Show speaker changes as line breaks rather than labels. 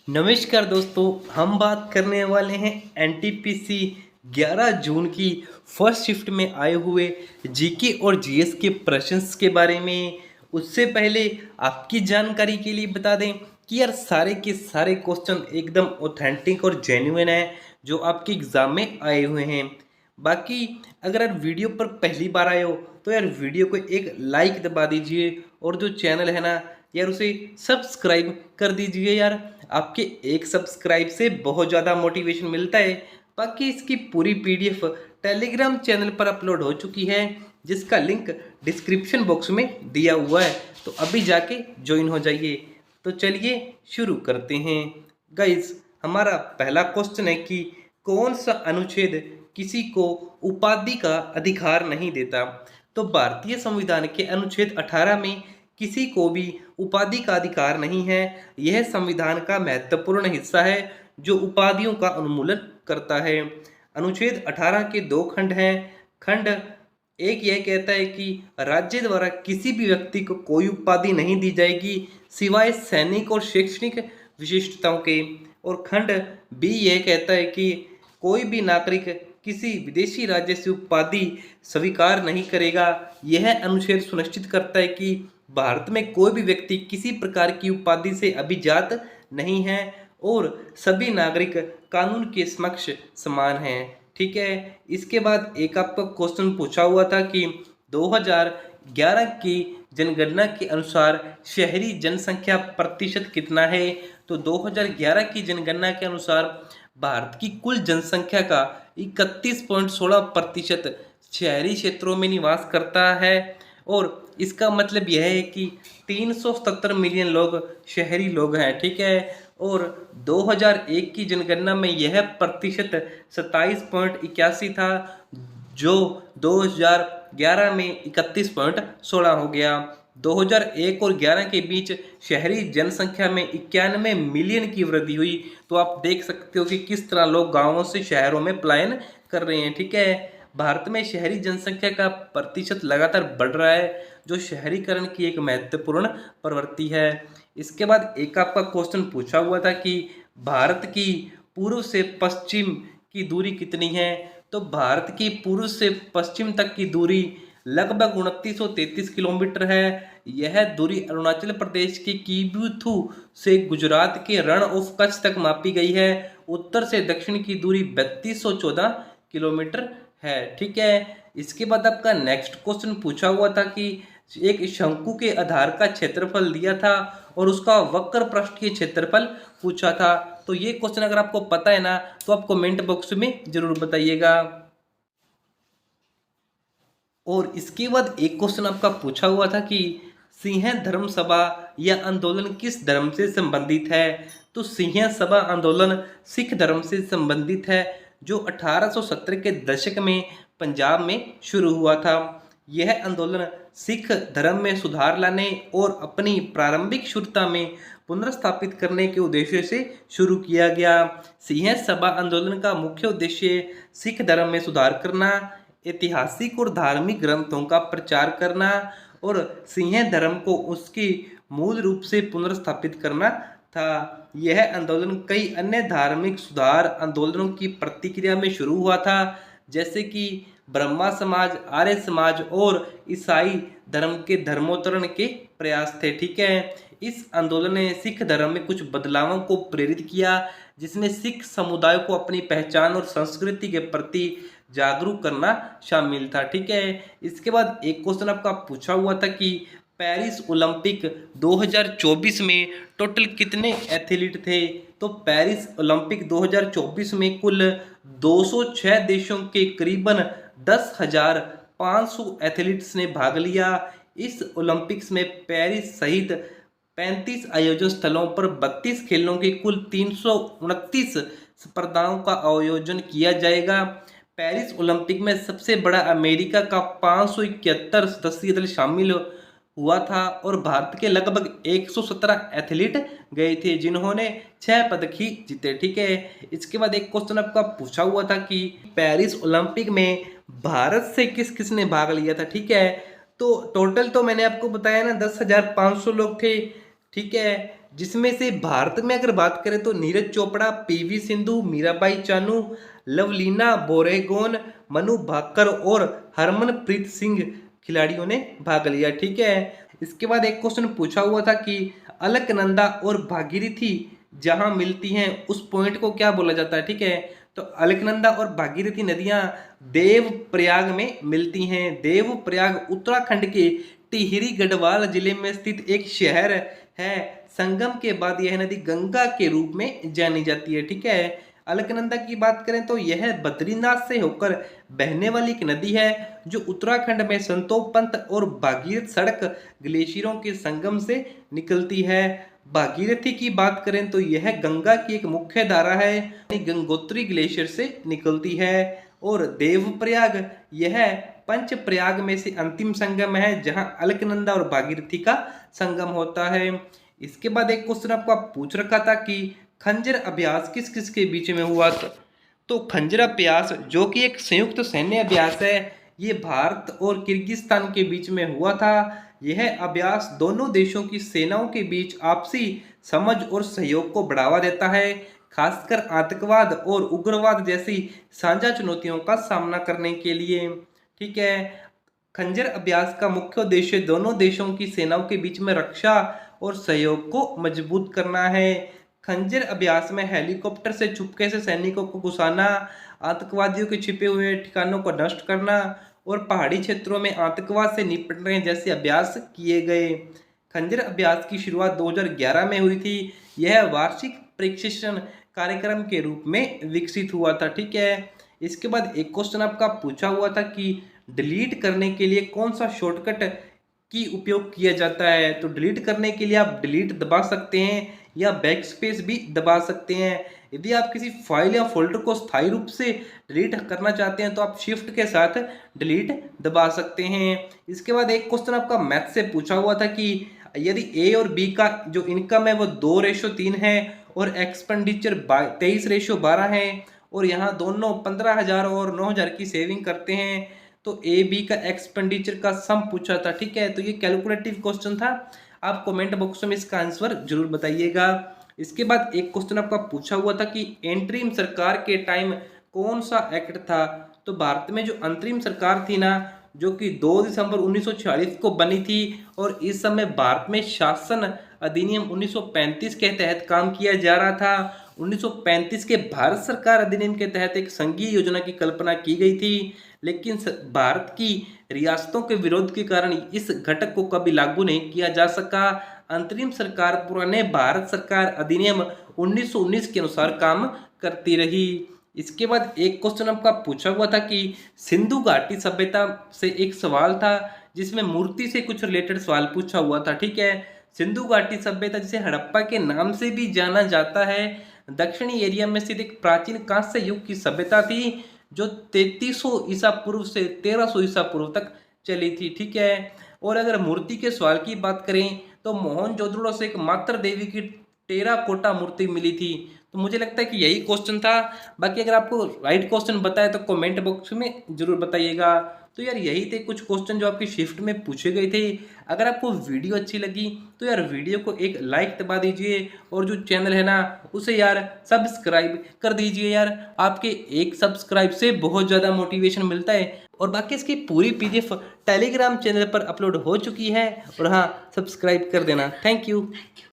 नमस्कार दोस्तों, हम बात करने वाले हैं एनटीपीसी 11 जून की फर्स्ट शिफ्ट में आए हुए जीके और जीएस के प्रश्नस के बारे में। उससे पहले आपकी जानकारी के लिए बता दें कि यार सारे के सारे क्वेश्चन एकदम ऑथेंटिक और जेन्युइन है जो आपके एग्ज़ाम में आए हुए हैं। बाकी अगर यार वीडियो पर पहली बार आए हो तो यार वीडियो को एक लाइक दबा दीजिए और जो चैनल है ना यार उसे सब्सक्राइब कर दीजिए। यार आपके एक सब्सक्राइब से बहुत ज़्यादा मोटिवेशन मिलता है। बाकी इसकी पूरी पीडीएफ टेलीग्राम चैनल पर अपलोड हो चुकी है जिसका लिंक डिस्क्रिप्शन बॉक्स में दिया हुआ है, तो अभी जाके ज्वाइन हो जाइए। तो चलिए शुरू करते हैं गाइस। हमारा पहला क्वेश्चन है कि कौन सा अनुच्छेद किसी को उपाधि का अधिकार नहीं देता। तो भारतीय संविधान के अनुच्छेद 18 में किसी को भी उपाधि का अधिकार नहीं है। यह संविधान का महत्वपूर्ण हिस्सा है जो उपाधियों का उन्मूलन करता है। अनुच्छेद 18 के दो खंड हैं। खंड एक यह कहता है कि राज्य द्वारा किसी भी व्यक्ति को कोई उपाधि नहीं दी जाएगी सिवाय सैनिक और शैक्षणिक विशिष्टताओं के। और खंड बी यह कहता है कि कोई भी नागरिक किसी विदेशी राज्य से उपाधि स्वीकार नहीं करेगा। यह अनुच्छेद सुनिश्चित करता है कि भारत में कोई भी व्यक्ति किसी प्रकार की उपाधि से अभिजात नहीं है और सभी नागरिक कानून के समक्ष समान हैं। ठीक है। इसके बाद एक आपका क्वेश्चन पूछा हुआ था कि 2011 की जनगणना के अनुसार शहरी जनसंख्या प्रतिशत कितना है। तो 2011 की जनगणना के अनुसार भारत की कुल जनसंख्या का 31.16% शहरी क्षेत्रों में निवास करता है। और इसका मतलब यह है कि 377 मिलियन लोग शहरी लोग हैं। ठीक है। और 2001 की जनगणना में यह प्रतिशत 27.81 था जो 2011 में 31.16 हो गया। 2001 और 11 के बीच शहरी जनसंख्या में 91 मिलियन की वृद्धि हुई। तो आप देख सकते हो कि किस तरह लोग गांवों से शहरों में पलायन कर रहे हैं। ठीक है। भारत में शहरी जनसंख्या का प्रतिशत लगातार बढ़ रहा है जो शहरीकरण की एक महत्वपूर्ण प्रवृत्ति है। इसके बाद एक आपका क्वेश्चन पूछा हुआ था कि भारत की पूर्व से पश्चिम की दूरी कितनी है। तो भारत की पूर्व से पश्चिम तक की दूरी लगभग 2933 किलोमीटर है। यह दूरी अरुणाचल प्रदेश के कीबुथु से गुजरात के रण ऑफ कच्छ तक मापी गई है। उत्तर से दक्षिण की दूरी 3214 किलोमीटर है। ठीक है। इसके बाद आपका नेक्स्ट क्वेश्चन पूछा हुआ था कि एक शंकु के आधार का क्षेत्रफल दिया था और उसका वक्र पृष्ठ के क्षेत्रफल पूछा था। तो ये क्वेश्चन अगर आपको पता है ना तो आप कमेंट बॉक्स में जरूर बताइएगा। और इसके बाद एक क्वेश्चन आपका पूछा हुआ था कि सिंह धर्म सभा यह आंदोलन किस धर्म से संबंधित है। तो सिंह सभा आंदोलन सिख धर्म से संबंधित है जो 1870 के दशक में पंजाब में शुरू हुआ था। यह आंदोलन सिख धर्म में सुधार लाने और अपनी प्रारंभिक शुद्धता में पुनर्स्थापित करने के उद्देश्य से शुरू किया गया। सिंह सभा आंदोलन का मुख्य उद्देश्य सिख धर्म में सुधार करना, ऐतिहासिक और धार्मिक ग्रंथों का प्रचार करना और सिंह धर्म को उसके मूल रूप से पुनर्स्थापित करना था। यह आंदोलन कई अन्य धार्मिक सुधार आंदोलनों की प्रतिक्रिया में शुरू हुआ था जैसे कि ब्रह्मा समाज, आर्य समाज और ईसाई धर्म के धर्मोत्तरण के प्रयास थे। ठीक है। इस आंदोलन ने सिख धर्म में कुछ बदलावों को प्रेरित किया जिसमें सिख समुदाय को अपनी पहचान और संस्कृति के प्रति जागरूक करना शामिल था। ठीक है। इसके बाद एक क्वेश्चन आपका पूछा हुआ था कि पेरिस ओलंपिक 2024 में टोटल कितने एथलीट थे। तो पेरिस ओलंपिक 2024 में कुल 206 देशों के करीबन 10,500 एथलीट्स ने भाग लिया। इस ओलंपिक्स में पेरिस सहित 35 आयोजन स्थलों पर 32 खेलों की कुल 329 स्पर्धाओं का आयोजन किया जाएगा। पेरिस ओलंपिक में सबसे बड़ा अमेरिका का 571 सदस्यीय दल शामिल हुआ था और भारत के लगभग 117 एथलीट गए थे जिन्होंने 6 पदक ही जीते। ठीक है। इसके बाद एक क्वेश्चन आपका पूछा हुआ था कि पेरिस ओलंपिक में भारत से किस किस ने भाग लिया था। ठीक है। तो टोटल तो मैंने आपको बताया ना 10,500 लोग थे। ठीक है। जिसमें से भारत में अगर बात करें तो नीरज चोपड़ा, पीवी सिंधु, मीराबाई चानू, लवलीना बोरेगोन, मनु भाकर और हरमनप्रीत सिंह खिलाड़ियों ने भाग लिया। ठीक है। इसके बाद एक क्वेश्चन पूछा हुआ था कि अलकनंदा और भागीरथी जहां मिलती हैं उस पॉइंट को क्या बोला जाता है। ठीक है। तो अलकनंदा और भागीरथी नदियां देवप्रयाग में मिलती हैं। देवप्रयाग उत्तराखंड के टिहरी गढ़वाल जिले में स्थित एक शहर है। संगम के बाद यह नदी गंगा के रूप में जानी जाती है। ठीक है। अलकनंदा की बात करें तो यह बद्रीनाथ से होकर बहने वाली एक नदी है जो उत्तराखंड में संतोपंत और भागीरथ सड़क ग्लेशियरों के संगम से निकलती है। भागीरथी की बात करें तो यह गंगा की एक मुख्य धारा है, यानी गंगोत्री ग्लेशियर से निकलती है। और देवप्रयाग यह पंचप्रयाग में से अंतिम संगम है जहां अलकनंदा और भागीरथी का संगम होता है। इसके बाद एक क्वेश्चन आपको पूछ रखा था कि खंजर अभ्यास किस किस के बीच में हुआ था। तो खंजर अभ्यास जो कि एक संयुक्त सैन्य अभ्यास है, ये भारत और किर्गिस्तान के बीच में हुआ था। यह अभ्यास दोनों देशों की सेनाओं के बीच आपसी समझ और सहयोग को बढ़ावा देता है, खासकर आतंकवाद और उग्रवाद जैसी साझा चुनौतियों का सामना करने के लिए। ठीक है। खंजर अभ्यास का मुख्य उद्देश्य दोनों देशों की सेनाओं के बीच में रक्षा और सहयोग को मजबूत करना है। खंजर अभ्यास में हेलीकॉप्टर से चुपके से सैनिकों को घुसाना, आतंकवादियों के छिपे हुए ठिकानों को नष्ट करना और पहाड़ी क्षेत्रों में आतंकवाद से निपटने जैसे अभ्यास किए गए। खंजर अभ्यास की शुरुआत 2011 में हुई थी। यह वार्षिक प्रशिक्षण कार्यक्रम के रूप में विकसित हुआ था। ठीक है। इसके बाद एक क्वेश्चन आपका पूछा हुआ था कि डिलीट करने के लिए कौन सा शॉर्टकट की उपयोग किया जाता है। तो डिलीट करने के लिए आप डिलीट दबा सकते हैं या बैक स्पेस भी दबा सकते हैं। यदि आप किसी फाइल या फोल्डर को स्थायी रूप से डिलीट करना चाहते हैं तो आप शिफ्ट के साथ डिलीट दबा सकते हैं। इसके बाद एक क्वेश्चन आपका मैथ से पूछा हुआ था कि यदि ए और बी का जो इनकम है वो 2:3 है और एक्सपेंडिचर 23:12 है और यहाँ दोनों 15,000 और 9,000 की सेविंग करते हैं, तो ए बी का एक्सपेंडिचर का सम पूछा था। ठीक है। तो ये कैलकुलेटिव क्वेश्चन था। आप कमेंट बॉक्स में इसका आंसर जरूर बताइएगा। इसके बाद एक क्वेश्चन आपका पूछा हुआ था कि एंटरिम सरकार के टाइम कौन सा एक्ट था। तो भारत में जो अंतरिम सरकार थी ना, जो कि 2 दिसंबर 1946 को बनी थी और इस समय भारत में शासन अधिनियम 1935 के तहत काम किया जा रहा था। 1935 के भारत सरकार अधिनियम के तहत एक संघीय योजना की कल्पना की गई थी, लेकिन भारत की रियासतों के विरोध के कारण इस घटक को कभी लागू नहीं किया जा सका। अंतरिम सरकार पुराने भारत सरकार अधिनियम 1919 के अनुसार काम करती रही। इसके बाद एक क्वेश्चन आपका पूछा हुआ था कि सिंधु घाटी सभ्यता से एक सवाल था जिसमें मूर्ति से कुछ रिलेटेड सवाल पूछा हुआ था। ठीक है। सिंधु घाटी सभ्यता जिसे हड़प्पा के नाम से भी जाना जाता है, दक्षिणी एरिया में स्थित एक प्राचीन कांस्य युग की सभ्यता थी जो 3300 ईसा पूर्व से 1300 ईसा पूर्व तक चली थी। ठीक है। और अगर मूर्ति के सवाल की बात करें तो मोहनजोदड़ो से एक मात्र देवी की टेराकोटा मूर्ति मिली थी। तो मुझे लगता है कि यही क्वेश्चन था। बाकी अगर आपको राइट क्वेश्चन बताए तो कमेंट बॉक्स में जरूर बताइएगा। तो यार यही थे कुछ क्वेश्चन जो आपकी शिफ्ट में पूछे गए थे। अगर आपको वीडियो अच्छी लगी तो यार वीडियो को एक लाइक दबा दीजिए और जो चैनल है ना उसे यार सब्सक्राइब कर दीजिए। यार आपके एक सब्सक्राइब से बहुत ज़्यादा मोटिवेशन मिलता है। और बाकी इसकी पूरी PDF टेलीग्राम चैनल पर अपलोड हो चुकी है। और हाँ, सब्सक्राइब कर देना। Thank you.